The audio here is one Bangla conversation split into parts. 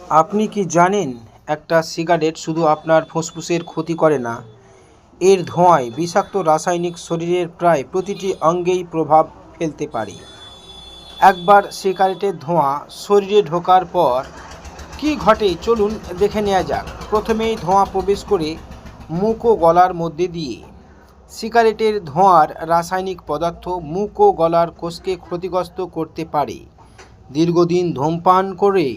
আপনি কি জানেন একটা সিগারেট শুধু আপনার ফুসফুসের ক্ষতি করে না, এর ধোঁয়ায় বিষাক্ত রাসায়নিক শরীরের প্রায় প্রতিটি অঙ্গেই প্রভাব ফেলতে পারে। একবার সিগারেটের ধোঁয়া শরীরে ঢোকার পর কি ঘটে চলুন দেখে নেওয়া যাক। প্রথমেই ধোঁয়া প্রবেশ করে মুখ ও গলার মধ্যে দিয়ে। সিগারেটের ধোঁয়ার রাসায়নিক পদার্থ মুখ ও গলার কোষকে ক্ষতিগ্রস্ত করতে পারে। দীর্ঘদিন ধূমপান করে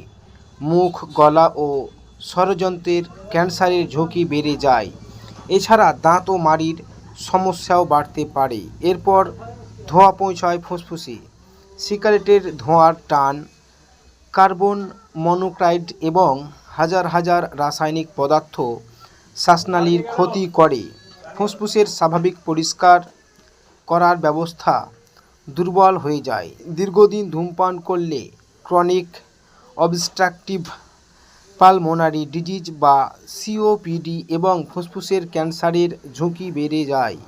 মুখ, গলা ও স্বরযন্ত্রের ক্যান্সারের ঝুঁকি বেড়ে যায়। এছাড়া দাঁত ও মাড়ির সমস্যাও বাড়তে পারে। এরপর ধোঁয়া পৌঁছায় ফুসফুসে। সিগারেটের ধোঁয়ার টান, কার্বন মনোক্সাইড এবং হাজার হাজার রাসায়নিক পদার্থ শ্বাসনালীর ক্ষতি করে। ফুসফুসের স্বাভাবিক পরিষ্কার করার ব্যবস্থা দুর্বল হয়ে যায়। দীর্ঘদিন ধূমপান করলে ক্রনিক অবস্ট্রাকটিভ পালমোনারি ডিজিজ বা সিওপিডি এবং ফুসফুসের ক্যান্সারের ঝুঁকি বেড়ে যায়।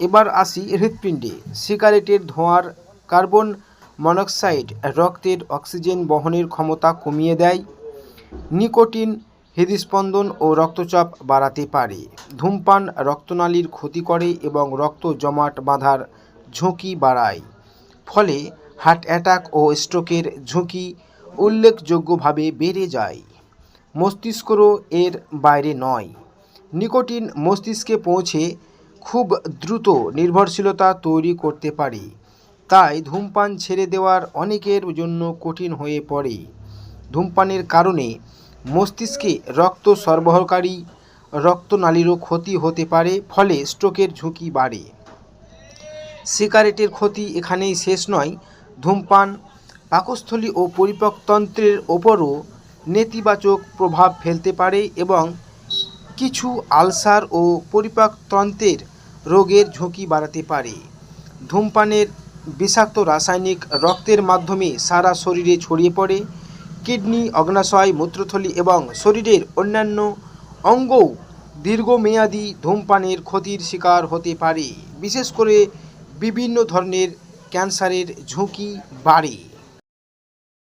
এবার আসি হৃৎপিণ্ডে। সিগারেটের ধোঁয়ার কার্বন মনোক্সাইড রক্তের অক্সিজেন বহনের ক্ষমতা কমিয়ে দেয়। নিকোটিন হৃদস্পন্দন ও রক্তচাপ বাড়াতে পারে। ধূমপান রক্তনালীর ক্ষতি করে এবং রক্ত জমাট বাঁধার ঝুঁকি বাড়ায়। ফলে হার্ট অ্যাটাক ও স্ট্রোকের ঝুঁকি উল্লেখযোগ্যভাবে বেড়ে যায়। মস্তিষ্কও এর বাইরে নয়। নিকোটিন মস্তিষ্কে পৌঁছে খুব দ্রুত নির্ভরশীলতা তৈরি করতে পারে। তাই ধূমপান ছেড়ে দেওয়ার অনেকের জন্য কঠিন হয়ে পড়ে। ধূমপানের কারণে মস্তিষ্কে রক্ত সরবরাহকারী রক্তনালীরও ক্ষতি হতে পারে, ফলে স্ট্রোকের ঝুঁকি বাড়ে। সিগারেটের ক্ষতি এখানেই শেষ নয়। ধূমপান পাকস্থলী ও পরিপাকতন্ত্রের ওপরও নেতিবাচক প্রভাব ফেলতে পারে এবং কিছু আলসার ও পরিপাকতন্ত্রের রোগের ঝুঁকি বাড়াতে পারে। ধূমপানের বিষাক্ত রাসায়নিক রক্তের মাধ্যমে সারা শরীরে ছড়িয়ে পড়ে। কিডনি, অগ্ন্যাশয়, মূত্রথলি এবং শরীরের অন্যান্য অঙ্গও দীর্ঘমেয়াদী ধূমপানের ক্ষতির শিকার হতে পারে। বিশেষ করে বিভিন্ন ধরনের ক্যান্সারের ঝুঁকি বাড়ে।